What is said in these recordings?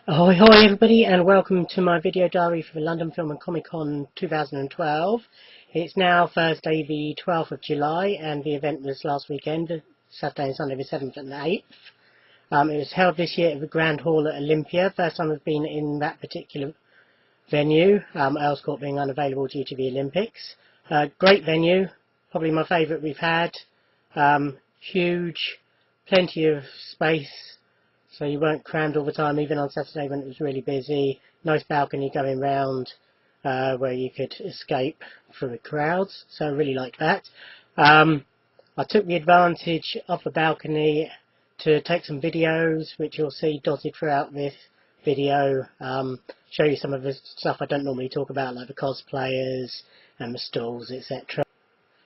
Ahoy hoy everybody, and welcome to my video diary for the London Film and Comic Con 2012. It's now Thursday the 12th of July and the event was last weekend, Saturday and Sunday the 7th and the 8th. It was held this year at the Grand Hall at Olympia, first time I've been in that particular venue, Earls Court being unavailable due to the Olympics. Great venue, probably my favourite we've had. Huge, plenty of space, so you weren't crammed all the time, even on Saturday when it was really busy. Nice balcony going round where you could escape from the crowds, so I really liked that. I took the advantage of the balcony to take some videos, which you'll see dotted throughout this video. Show you some of the stuff I don't normally talk about, like the cosplayers and the stalls, etc.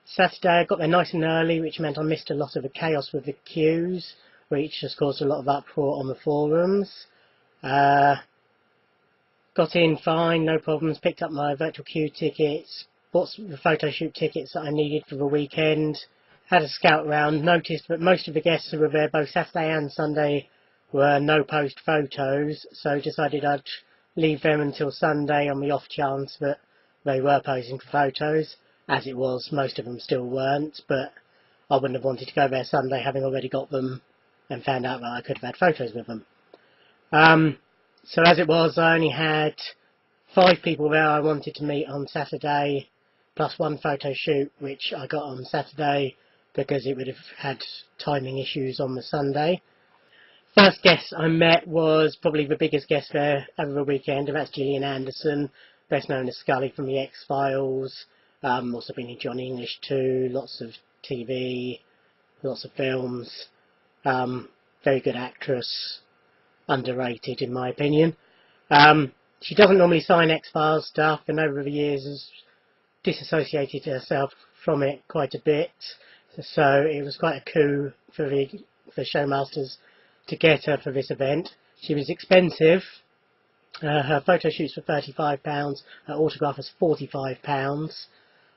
Saturday I got there nice and early, which meant I missed a lot of the chaos with the queues, which has caused a lot of uproar on the forums. Got in fine, no problems, picked up my virtual queue tickets, bought the photo shoot tickets that I needed for the weekend, had a scout round, noticed that most of the guests who were there both Saturday and Sunday were no post photos, so decided I'd leave them until Sunday on the off chance that they were posing for photos. As it was, most of them still weren't, but I wouldn't have wanted to go there Sunday having already got them and found out that I could have had photos with them. So as it was, I only had 5 people there I wanted to meet on Saturday, plus one photo shoot which I got on Saturday because it would have had timing issues on the Sunday. First guest I met was probably the biggest guest there over the weekend, and that's Gillian Anderson, best known as Scully from the X-Files, also been in Johnny English too, lots of TV, lots of films. Very good actress, underrated in my opinion. She doesn't normally sign X-Files stuff, and over the years has disassociated herself from it quite a bit, so it was quite a coup for the showmasters to get her for this event. She was expensive. Her photo shoots were £35, her autograph was £45.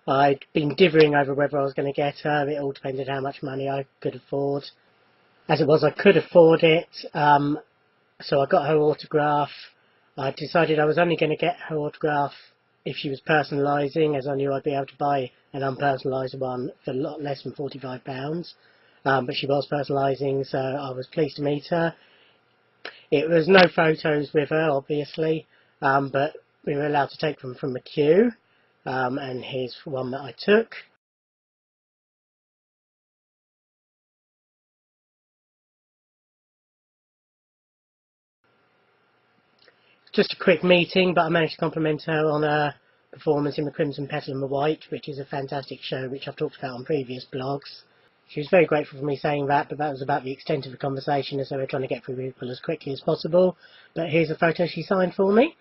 I'd been divvying over whether I was going to get her. It all depended how much money I could afford. As it was, I could afford it, so I got her autograph. I decided I was only going to get her autograph if she was personalising, as I knew I'd be able to buy an unpersonalised one for a lot less than £45. But she was personalising, so I was pleased to meet her. It was no photos with her, obviously, but we were allowed to take them from the queue, and here's one that I took. Just a quick meeting, but I managed to compliment her on her performance in The Crimson Petal and the White, which is a fantastic show which I've talked about on previous blogs. She was very grateful for me saying that, but that was about the extent of the conversation, as they were trying to get through people as quickly as possible. But here's a photo she signed for me.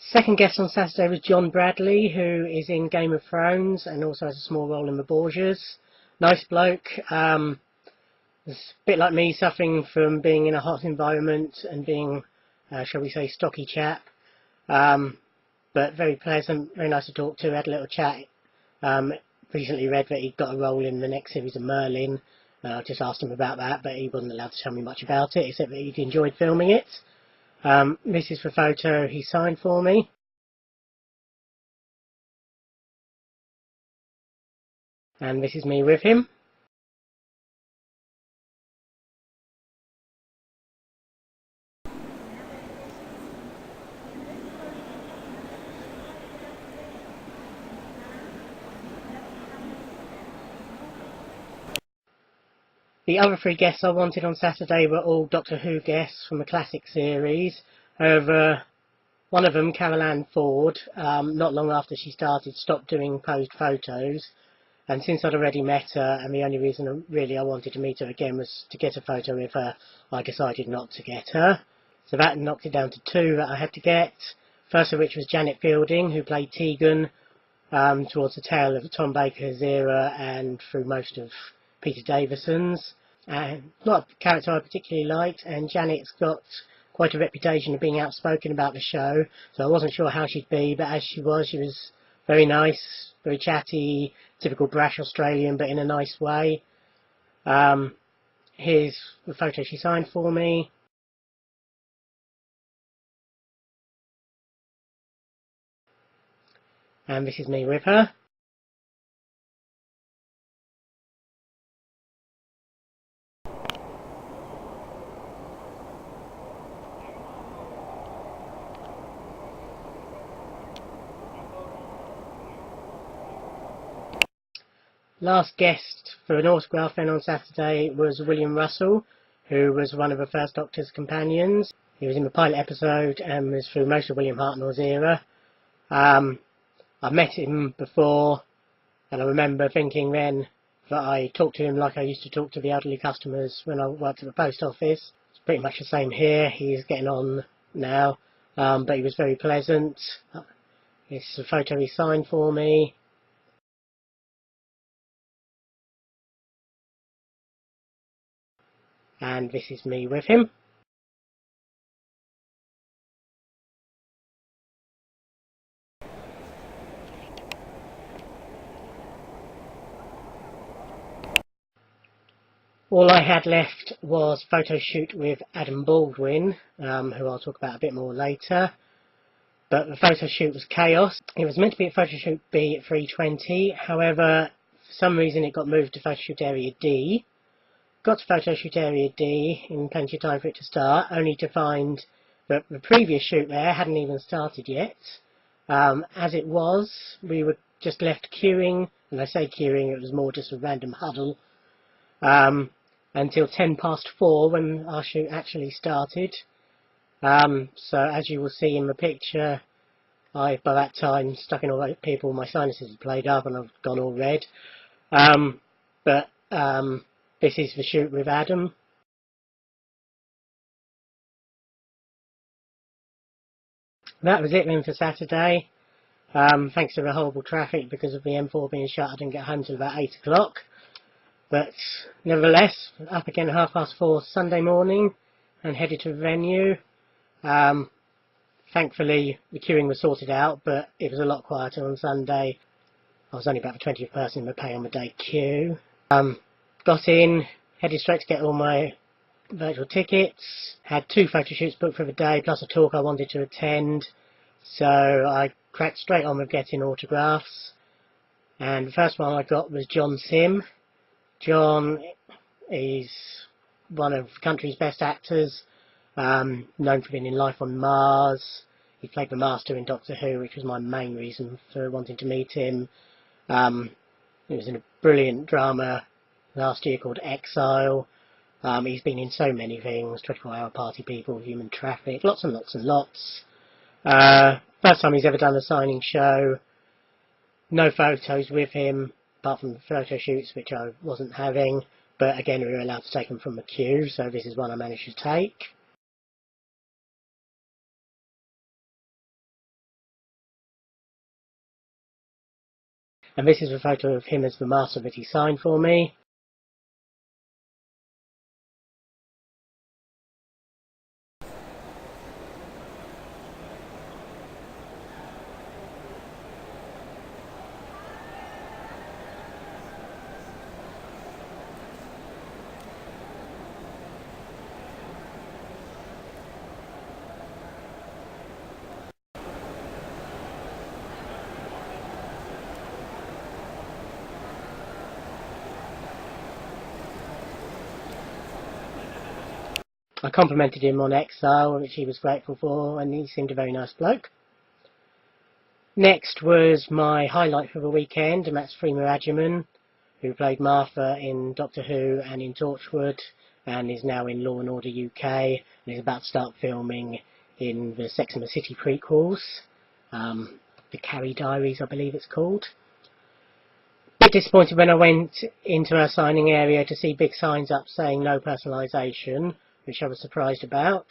Second guest on Saturday was John Bradley, who is in Game of Thrones and also has a small role in The Borgias. Nice bloke. It's a bit like me, suffering from being in a hot environment and being, shall we say, stocky chap. But very pleasant, very nice to talk to. Had a little chat. Recently read that he'd got a role in the next series of Merlin. I just asked him about that, but he wasn't allowed to tell me much about it, except that he'd enjoyed filming it. This is the photo he signed for me. And this is me with him. The other 3 guests I wanted on Saturday were all Doctor Who guests from the classic series. However, one of them, Carol Ann Ford, not long after she started, stopped doing posed photos. And since I'd already met her, and the only reason really I wanted to meet her again was to get a photo with her, I decided not to get her. So that knocked it down to 2 that I had to get. First of which was Janet Fielding, who played Tegan towards the tail of Tom Baker's era and through most of Peter Davison's. And not a character I particularly liked, and Janet's got quite a reputation of being outspoken about the show, so I wasn't sure how she'd be, but as she was very nice, very chatty, typical brash Australian, but in a nice way. Here's the photo she signed for me. And this is me with her. Last guest for an autograph then on Saturday was William Russell, who was one of the first Doctor's companions. He was in the pilot episode and was through most of William Hartnell's era. I've met him before, and I remember thinking then that I talked to him like I used to talk to the elderly customers when I worked at the post office. It's pretty much the same here. He's getting on now, but he was very pleasant. It's a photo he signed for me. And this is me with him. All I had left was photo shoot with Adam Baldwin, who I'll talk about a bit more later. But the photo shoot was chaos. It was meant to be at photo shoot B at 3:20, however, for some reason it got moved to photo shoot area D. Got to photo shoot area D in plenty of time for it to start, only to find that the previous shoot there hadn't even started yet. As it was, we were just left queuing, and I say queuing, it was more just a random huddle, until 4:10 when our shoot actually started. So as you will see in the picture, by that time, stuck in all those people, my sinuses had played up and I've gone all red. This is the shoot with Adam. That was it then for Saturday. Thanks to the horrible traffic because of the M4 being shut, I didn't get home till about 8 o'clock. But nevertheless, up again at 4:30 Sunday morning and headed to the venue. Thankfully, the queuing was sorted out, but it was a lot quieter on Sunday. I was only about the 20th person in the pay on the day queue. Got in, headed straight to get all my virtual tickets. Had 2 photo shoots booked for the day, plus a talk I wanted to attend. So I cracked straight on with getting autographs. And the first one I got was John Simm. John is one of the country's best actors, known for being in Life on Mars. He played the Master in Doctor Who, which was my main reason for wanting to meet him. He was in a brilliant drama last year called Exile. He's been in so many things, 24-Hour Party People, Human Traffic, lots and lots and lots. First time he's ever done a signing show. No photos with him, apart from the photo shoots, which I wasn't having. But again, we were allowed to take them from the queue, so this is one I managed to take. And this is a photo of him as the Master that he signed for me. I complimented him on Exile, which he was grateful for, and he seemed a very nice bloke. Next was my highlight for the weekend, and that's Freema Agyeman. who played Martha in Doctor Who and in Torchwood, and is now in Law and Order UK, and is about to start filming in the Sex and the City prequels, the Carrie Diaries I believe it's called. Bit disappointed when I went into our signing area to see big signs up saying no personalisation, which I was surprised about,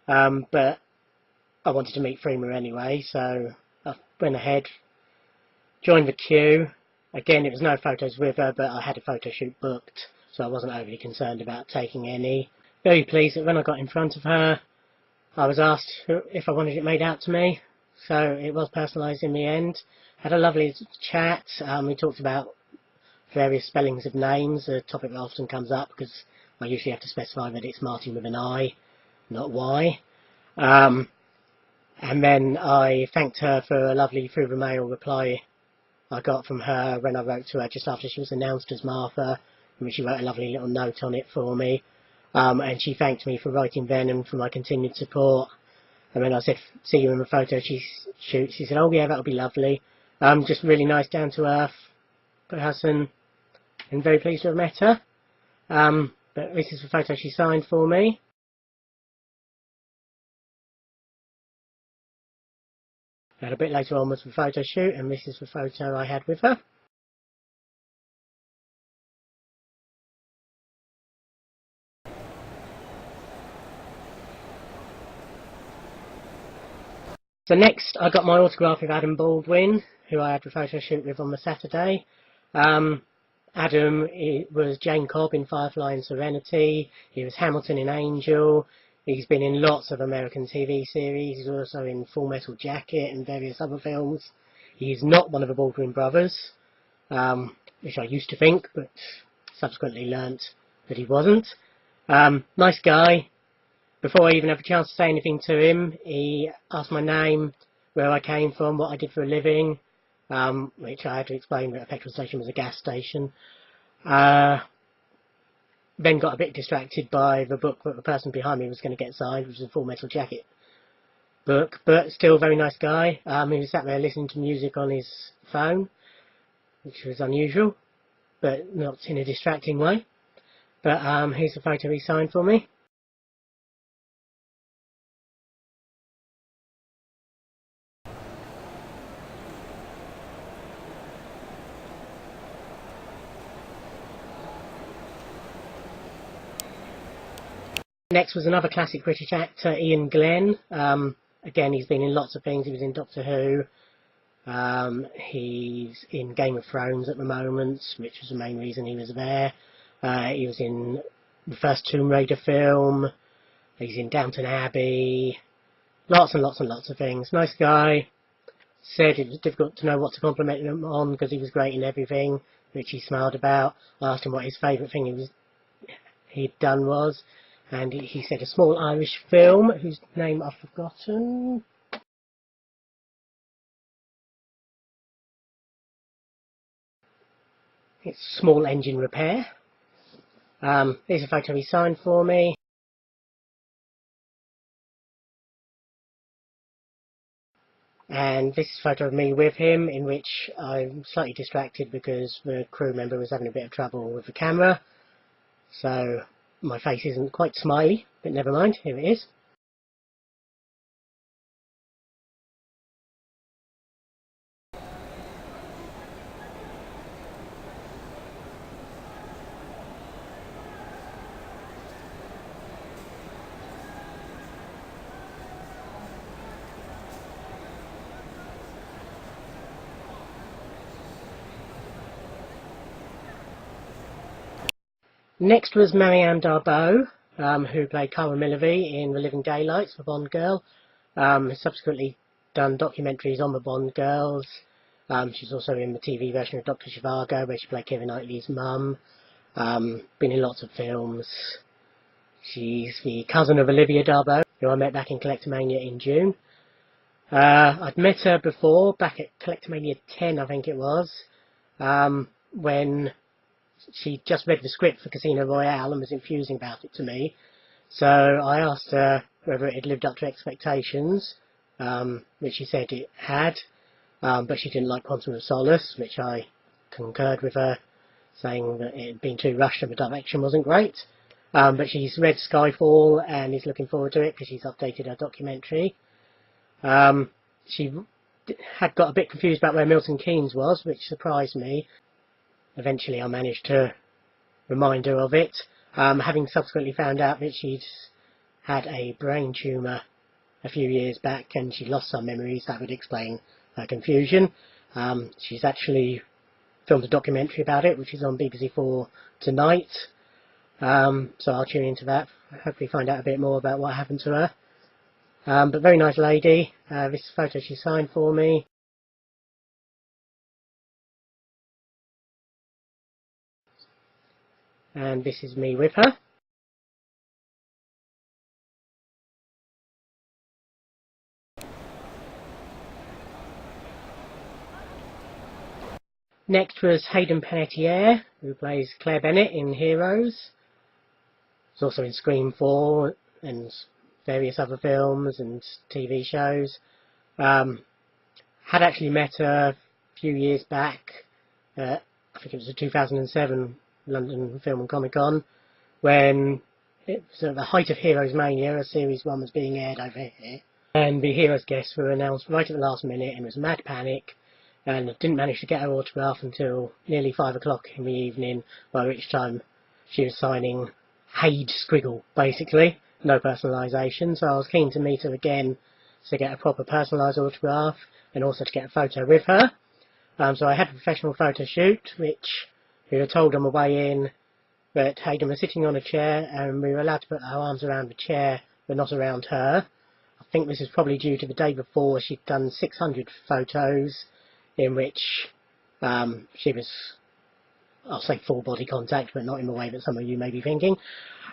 but I wanted to meet Freema anyway, so I went ahead, joined the queue. Again, it was no photos with her, but I had a photo shoot booked, so I wasn't overly concerned about taking any. Very pleased that when I got in front of her, I was asked if I wanted it made out to me, so it was personalised in the end. Had a lovely chat. We talked about various spellings of names, a topic that often comes up because I usually have to specify that it's Martin with an I, not Y. And then I thanked her for a lovely through the mail reply I got from her when I wrote to her just after she was announced as Martha, and she wrote a lovely little note on it for me. And she thanked me for writing then and for my continued support. And when I said, see you in the photo shoot, she said, oh yeah, that'll be lovely. Just really nice, down to earth person, and very pleased to have met her. But this is the photo she signed for me. And a bit later on was the photo shoot, and this is the photo I had with her. So next I got my autograph with Adam Baldwin, who I had the photo shoot with on the Saturday. Adam was Jane Cobb in Firefly and Serenity. He was Hamilton in Angel. He's been in lots of American TV series. He's also in Full Metal Jacket and various other films. He's not one of the Baldwin brothers, which I used to think, but subsequently learnt that he wasn't. Nice guy. Before I even had a chance to say anything to him, he asked my name, where I came from, what I did for a living, which I had to explain that a petrol station was a gas station. Then got a bit distracted by the book that the person behind me was going to get signed, which was a Full Metal Jacket book, but still a very nice guy. He was sat there listening to music on his phone, which was unusual, but not in a distracting way. But here's the photo he signed for me. Next was another classic British actor, Ian Glenn. Again, he's been in lots of things. He was in Doctor Who. He's in Game of Thrones at the moment, which was the main reason he was there. He was in the first Tomb Raider film. He's in Downton Abbey. Lots and lots and lots of things. Nice guy. Said it was difficult to know what to compliment him on because he was great in everything, which he smiled about. I asked him what his favourite thing he'd done was, and he said a small Irish film whose name I've forgotten. It's Small Engine Repair. Here's a photo he signed for me. And this is a photo of me with him, in which I'm slightly distracted because the crew member was having a bit of trouble with the camera. So my face isn't quite smiley, but never mind, here it is. Next was Marianne Darboux, who played Cara Millerby in The Living Daylights, the Bond girl. Has subsequently done documentaries on the Bond girls. She's also in the TV version of Dr. Zhivago, where she played Keira Knightley's mum. Been in lots of films. She's the cousin of Olivia Darboux, who I met back in Collectomania in June. I'd met her before, back at Collectomania 10, I think it was, when she just read the script for Casino Royale and was infusing about it to me. So I asked her whether it had lived up to expectations, which she said it had, but she didn't like Quantum of Solace, which I concurred with her. saying that it had been too rushed and the direction wasn't great. But she's read Skyfall and is looking forward to it because she's updated her documentary. She had got a bit confused about where Milton Keynes was, which surprised me. Eventually I managed to remind her of it, having subsequently found out that she'd had a brain tumour a few years back and she lost some memories. That would explain her confusion. She's actually filmed a documentary about it, which is on BBC4 tonight. So I'll tune into that, hopefully find out a bit more about what happened to her. But very nice lady. This photo she signed for me. And this is me with her. Next was Hayden Panettiere, who plays Claire Bennett in Heroes. He's also in Scream 4 and various other films and TV shows. Had actually met her a few years back at, I think it was the 2007 London Film and Comic Con, when it was at the height of Heroes Mania, Series 1 was being aired over here. And the Heroes guests were announced right at the last minute, and it was a mad panic. And I didn't manage to get her autograph until nearly 5 o'clock in the evening, by which time she was signing Hade Scriggle, basically. No personalisation, so I was keen to meet her again to get a proper personalised autograph, and also to get a photo with her. So I had a professional photo shoot, which we were told on the way in that Hayden was sitting on a chair, and we were allowed to put our arms around the chair, but not around her. I think this is probably due to the day before she'd done 600 photos, in which she was, I'll say full body contact, but not in the way that some of you may be thinking.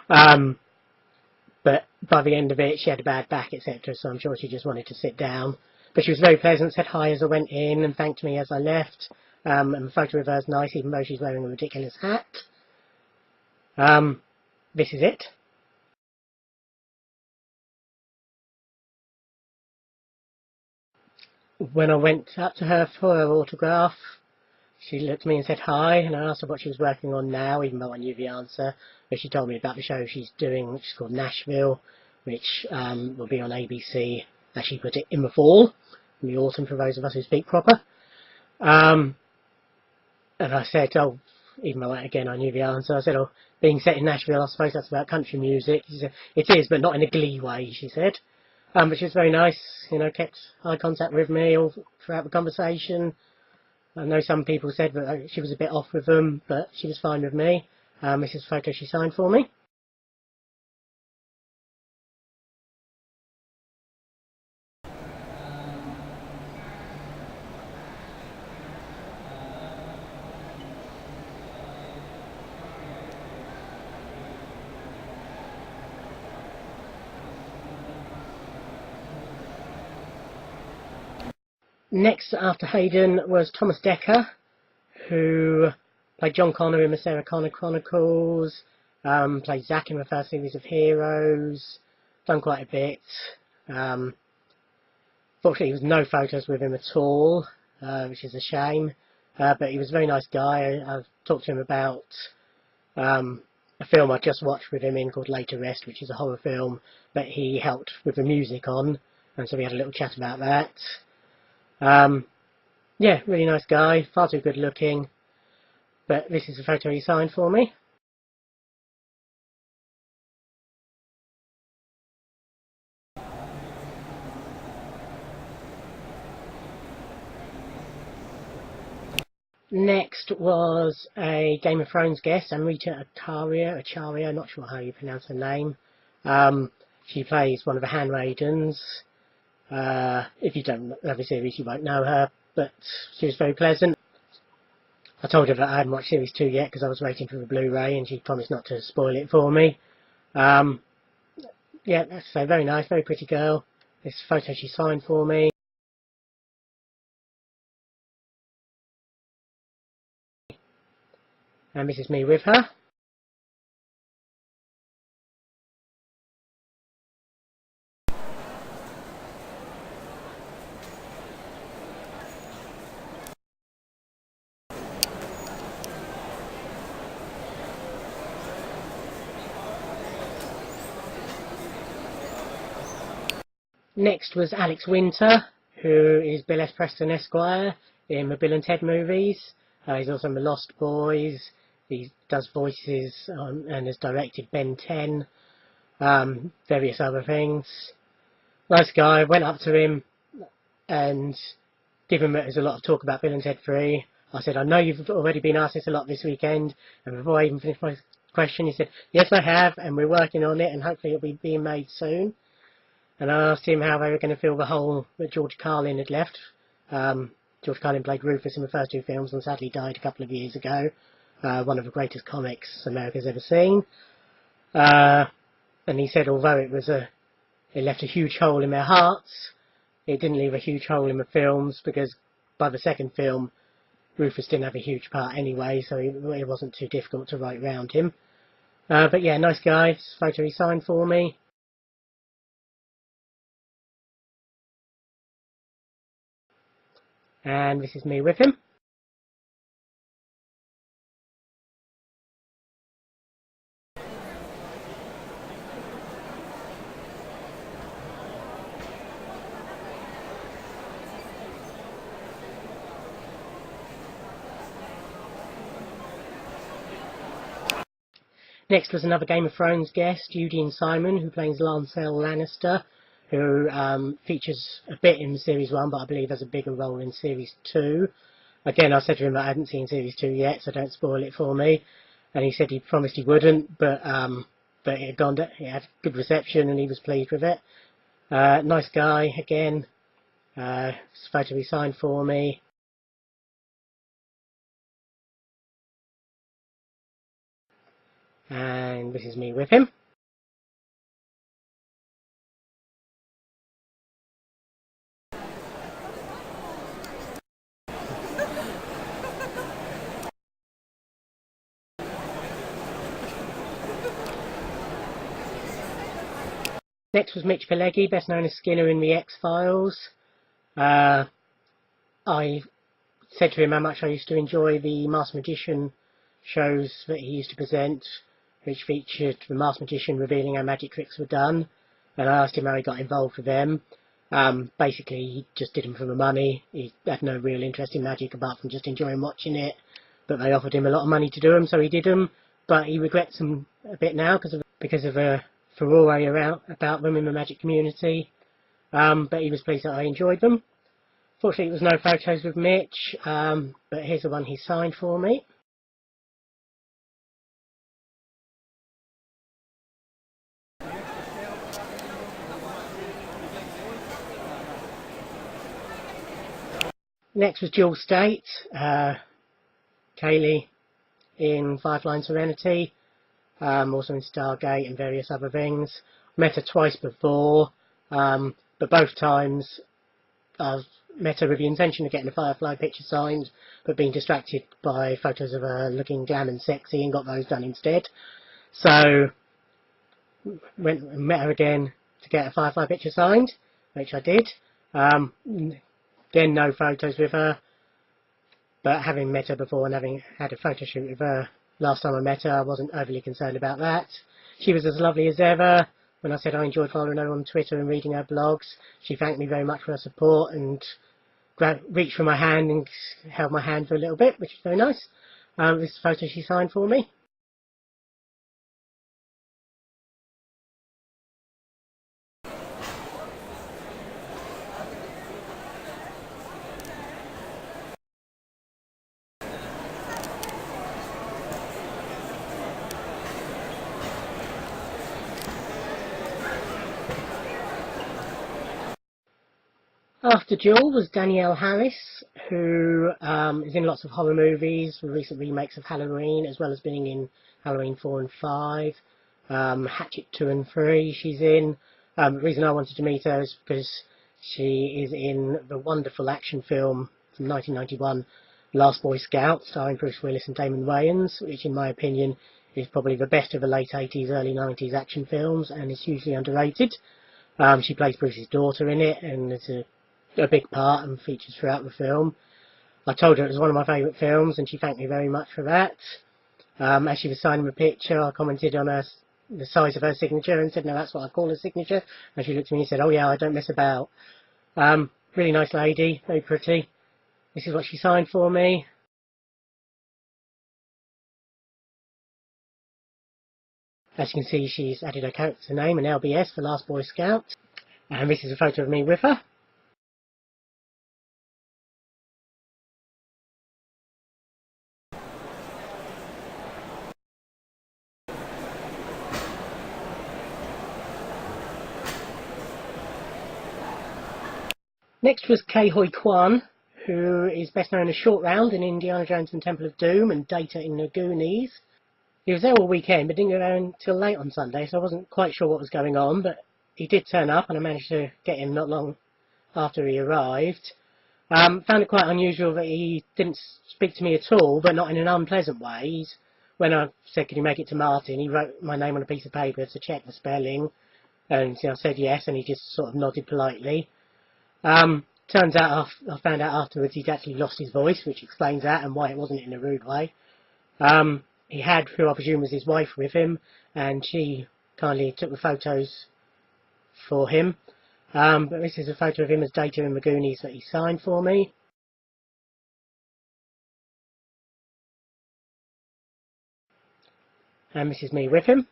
But by the end of it, she had a bad back, etc., so I'm sure she just wanted to sit down. But she was very pleasant, said hi as I went in, and thanked me as I left. And the photo of her is nice, even though she's wearing a ridiculous hat. This is it. When I went up to her for her autograph, she looked at me and said hi, and I asked her what she was working on now, even though I knew the answer. But she told me about the show she's doing, which is called Nashville, which will be on ABC, as she put it, in the fall, in the autumn for those of us who speak proper. And I said, oh, even though again I knew the answer, I said, oh, being set in Nashville, I suppose that's about country music. She said, it is, but not in a glee way, she said. But she was very nice, you know, kept eye contact with me all throughout the conversation. I know some people said that she was a bit off with them, but she was fine with me. This is a photo she signed for me. Next after Hayden was Thomas Dekker, who played John Connor in the Sarah Connor Chronicles, played Zack in the first series of Heroes, done quite a bit. Fortunately, there was no photos with him at all, which is a shame. But he was a very nice guy. I talked to him about a film I just watched with him in called Later Rest, which is a horror film that he helped with the music on, and so we had a little chat about that. Yeah, really nice guy, far too good looking, but this is a photo he signed for me. Next was a Game of Thrones guest, Amrita Acharya, not sure how you pronounce her name. She plays one of the handmaidens. If you don't know the series, you won't know her, but she was very pleasant. I told her that I hadn't watched Series 2 yet because I was waiting for the Blu-ray, and she promised not to spoil it for me. Yeah, that's so very nice, very pretty girl. This photo she signed for me. And this is me with her. Next was Alex Winter, who is Bill S. Preston Esquire in the Bill and Ted movies. He's also in The Lost Boys. He does voices and has directed Ben 10, various other things. Nice guy. Went up to him and, given that there's a lot of talk about Bill and Ted 3, I said, I know you've already been asked this a lot this weekend, and before I even finished my question, he said, yes I have, and we're working on it, and hopefully it'll be being made soon. And I asked him how they were going to fill the hole that George Carlin had left. George Carlin played Rufus in the first two films and sadly died a couple of years ago. One of the greatest comics America's ever seen. And he said although it left a huge hole in their hearts, it didn't leave a huge hole in the films, because by the second film Rufus didn't have a huge part anyway, so it wasn't too difficult to write round him. But yeah, nice guy. This photo he signed for me. And this is me with him. Next was another Game of Thrones guest, Eugene Simon, who plays Lancel Lannister, who features a bit in Series 1, but I believe has a bigger role in Series 2. Again, I said to him that I hadn't seen Series 2 yet, so don't spoil it for me. And he said he promised he wouldn't, but it had good reception and he was pleased with it. Nice guy, again. This photo he signed for me. And this is me with him. Next was Mitch Pileggi, best known as Skinner in the X-Files. I said to him how much I used to enjoy the Masked Magician shows that he used to present, which featured the Masked Magician revealing how magic tricks were done, and I asked him how he got involved with them. Basically, he just did them for the money. He had no real interest in magic apart from just enjoying watching it, but they offered him a lot of money to do them, so he did them, but he regrets them a bit now because of a furore about them in the magic community, but he was pleased that I enjoyed them. Fortunately, there was no photos with Mitch, but here's the one he signed for me. Next was Jewel State, Kaylee in Firefly and Serenity, also in Stargate and various other things. Met her twice before, but both times I've met her with the intention of getting a Firefly picture signed, but being distracted by photos of her looking glam and sexy and got those done instead. So went and met her again to get a Firefly picture signed, which I did. Again, no photos with her, but having met her before and having had a photo shoot with her last time I met her, I wasn't overly concerned about that. She was as lovely as ever. When I said I enjoyed following her on Twitter and reading her blogs, she thanked me very much for her support and reached for my hand and held my hand for a little bit, which is very nice. This photo she signed for me. After Jewel was Danielle Harris, who is in lots of horror movies, recent remakes of Halloween, as well as being in Halloween 4 and 5, Hatchet 2 and 3 she's in. The reason I wanted to meet her is because she is in the wonderful action film from 1991, Last Boy Scout, starring Bruce Willis and Damon Wayans, which in my opinion is probably the best of the late 80s, early 90s action films, and is hugely underrated. She plays Bruce's daughter in it, and it's a big part and features throughout the film. I told her it was one of my favourite films and she thanked me very much for that. As she was signing the picture, I commented on her the size of her signature and said, no, that's what I call a signature. And she looked at me and said, oh yeah, I don't mess about. Really nice lady, very pretty. This is what she signed for me. As you can see, she's added her character name and LBS for Last Boy Scout. And this is a photo of me with her. Next was Kei Hoi Kwan, who is best known as Short Round in Indiana Jones and Temple of Doom and Data in the Goonies. He was there all weekend but didn't get there until late on Sunday, so I wasn't quite sure what was going on, but he did turn up and I managed to get him not long after he arrived. Found it quite unusual that he didn't speak to me at all, but not in an unpleasant way. When I said, can you make it to Martin, he wrote my name on a piece of paper to check the spelling, and I said yes, and he just sort of nodded politely. Turns out, I found out afterwards he'd actually lost his voice, which explains that and why it wasn't in a rude way. He had, who I presume was his wife, with him, and she kindly took the photos for him. But this is a photo of him as Data in the Goonies that he signed for me. And this is me with him.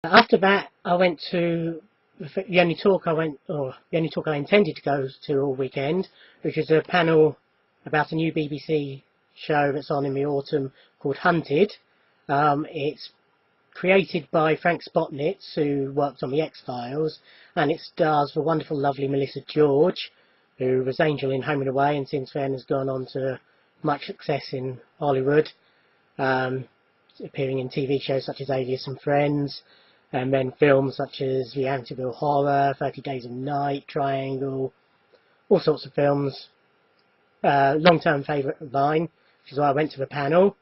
After that, I went to the only talk I intended to go to all weekend, which is a panel about a new BBC show that's on in the autumn called Hunted. It's created by Frank Spotnitz, who worked on the X-Files, and it stars the wonderful, lovely Melissa George, who was Angel in Home and Away, and since then has gone on to much success in Hollywood, appearing in TV shows such as Alias and Friends, and then films such as The Amityville Horror, 30 Days of Night, Triangle, all sorts of films. Long-term favourite of mine, which is why I went to the panel.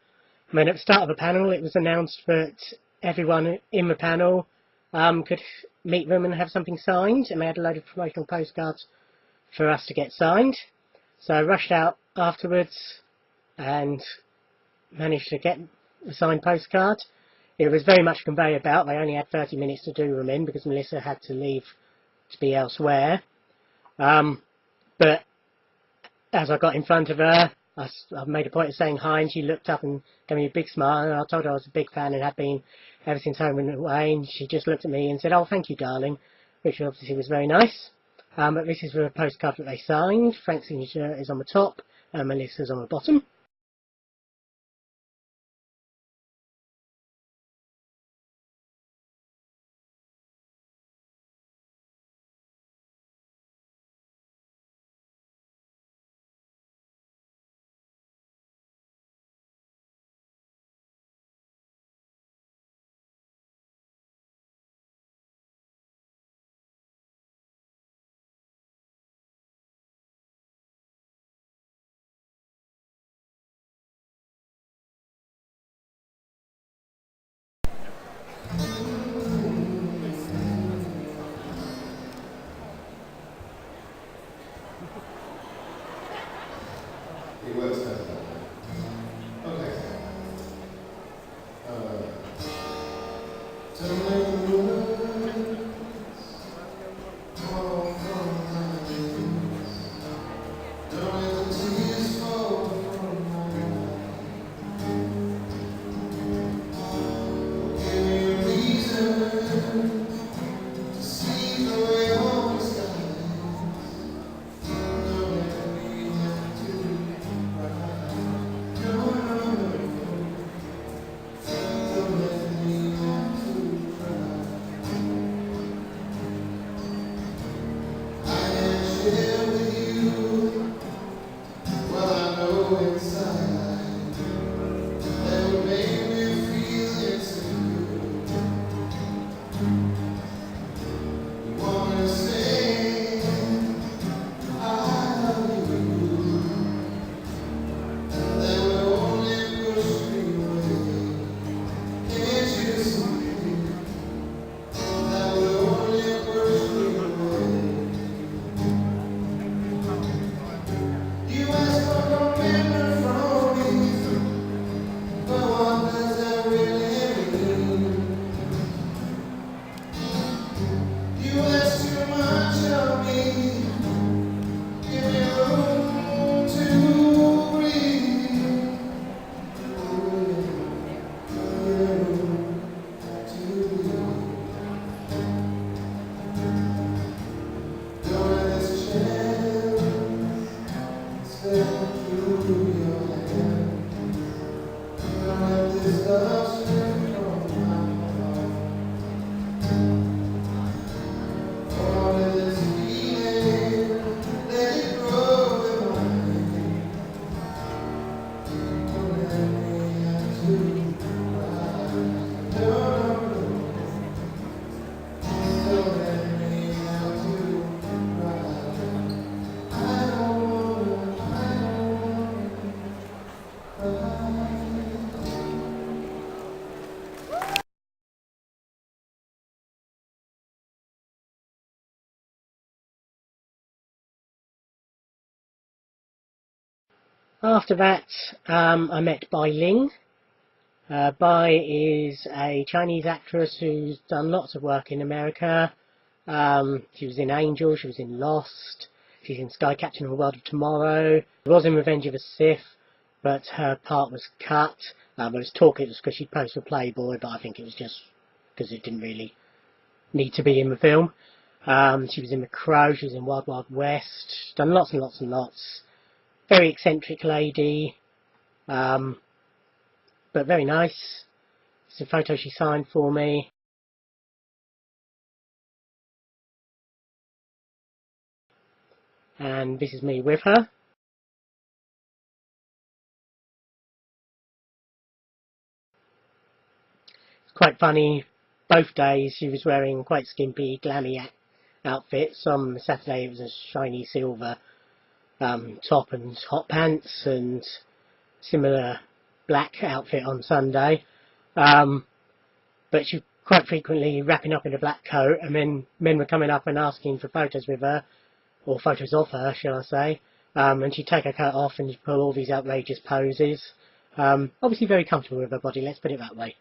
And then at the start of the panel, it was announced that everyone in the panel could meet them and have something signed, and they had a load of promotional postcards for us to get signed. So I rushed out afterwards and managed to get a signed postcard. It was very much a conveyor belt. They only had 30 minutes to do them in because Melissa had to leave to be elsewhere. But as I got in front of her, I made a point of saying hi, and she looked up and gave me a big smile, and I told her I was a big fan and had been ever since Home and Away, and she just looked at me and said, oh, thank you, darling, which obviously was very nice. But this is the postcard that they signed. Frank's signature is on the top, and Melissa's on the bottom. After that, I met Bai Ling. Bai is a Chinese actress who's done lots of work in America. She was in Angel, she was in Lost, she's in Sky Captain of the World of Tomorrow. She was in Revenge of the Sith, but her part was cut. There was talk it was because she posed for Playboy, but I think it was just because it didn't really need to be in the film. She was in The Crow, she was in Wild Wild West. She's done lots and lots and lots. Very eccentric lady, but very nice. It's a photo she signed for me. And this is me with her. It's quite funny. Both days she was wearing quite skimpy, glammy outfits. On Saturday it was a shiny silver top and hot pants, and similar black outfit on Sunday. But she quite frequently wrapping up in a black coat, and then men were coming up and asking for photos with her, or photos of her, shall I say. And she'd take her coat off and she'd pull all these outrageous poses. Obviously very comfortable with her body, let's put it that way.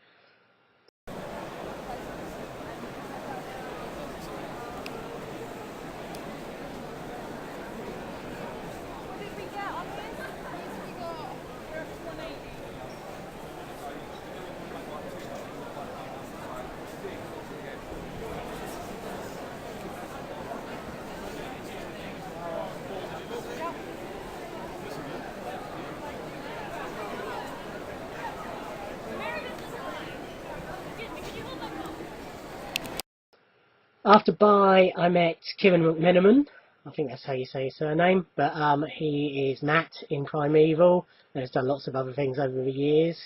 After Bai, I met Kieran McMenamin. I think that's how you say his surname, but he is Matt in Primeval and has done lots of other things over the years.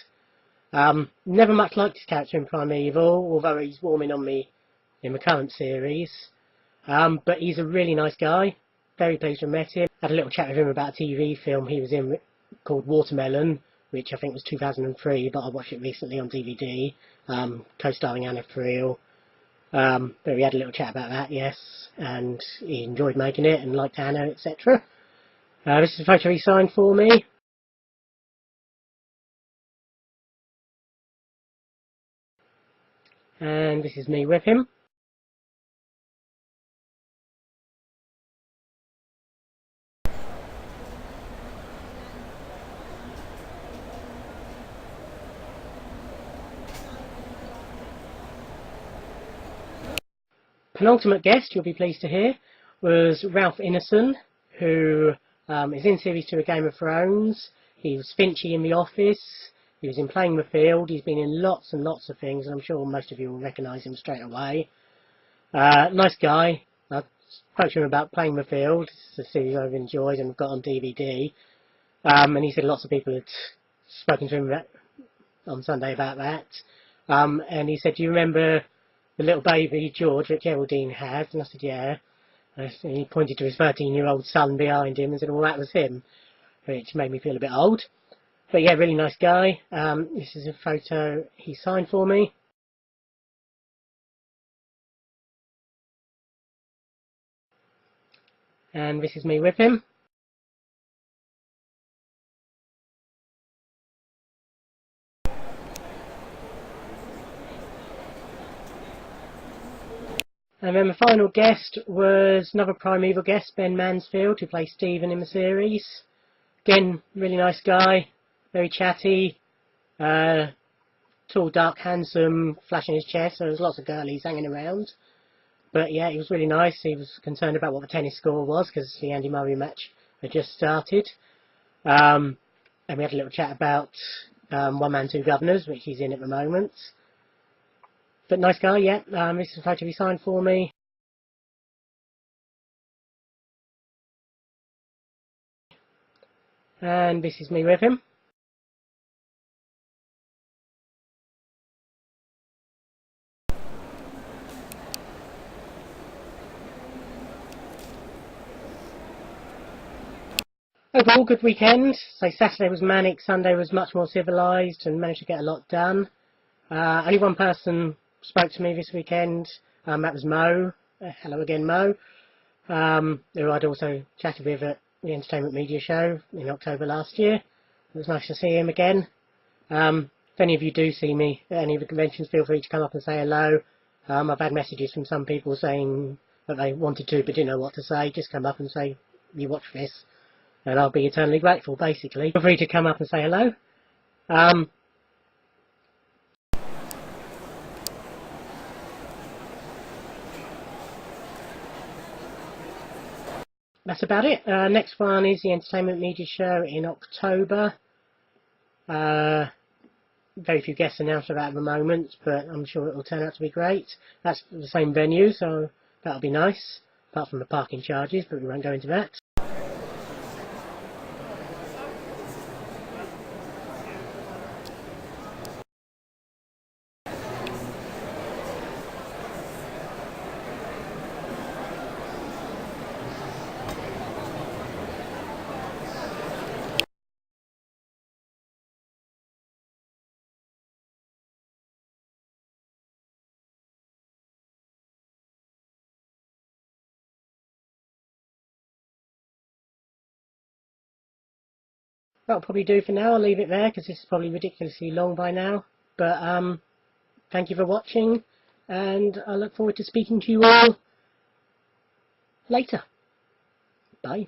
Never much liked his character in Primeval, although he's warming on me in the current series. But he's a really nice guy. Very pleased to have met him. Had a little chat with him about a TV film he was in called Watermelon, which I think was 2003, but I watched it recently on DVD, co-starring Anna Friel. But we had a little chat about that, yes, and he enjoyed making it and liked Anna, etc. This is a photo he signed for me. And this is me with him. Penultimate guest, you'll be pleased to hear, was Ralph Ineson, who is in Series 2 of Game of Thrones. He was Finchy in The Office. He was in Playing the Field. He's been in lots and lots of things, and I'm sure most of you will recognise him straight away. Nice guy. I spoke to him about Playing the Field. It's a series I've enjoyed and got on DVD. And he said lots of people had spoken to him on Sunday about that. And he said, do you remember the little baby George that Geraldine had? And I said, yeah. And he pointed to his 13-year-old son behind him and said, well, that was him, which made me feel a bit old. But yeah, really nice guy. This is a photo he signed for me. And this is me with him. And then the final guest was another Primeval guest, Ben Mansfield, who plays Stephen in the series. Again, really nice guy, very chatty, tall, dark, handsome, flashing his chest, so there's lots of girlies hanging around. But yeah, he was really nice. He was concerned about what the tennis score was, because the Andy Murray match had just started. And we had a little chat about One Man, Two Governors, which he's in at the moment. But nice guy, yeah. This is a photo he signed for me. And this is me with him. Overall, good weekend. So Saturday was manic, Sunday was much more civilised and managed to get a lot done. Only one person spoke to me this weekend. That was Mo. Hello again, Mo. Who I'd also chatted with at the Entertainment Media Show in October last year. It was nice to see him again. If any of you do see me at any of the conventions, feel free to come up and say hello. I've had messages from some people saying that they wanted to but didn't know what to say. Just come up and say, you watch this, and I'll be eternally grateful, basically. Feel free to come up and say hello. That's about it. Next one is the Entertainment Media Show in October. Very few guests announced about at the moment, but I'm sure it will turn out to be great. That's the same venue, so that'll be nice, apart from the parking charges, but we won't go into that. That'll probably do for now. I'll leave it there because this is probably ridiculously long by now. But thank you for watching, and I look forward to speaking to you all later. Bye.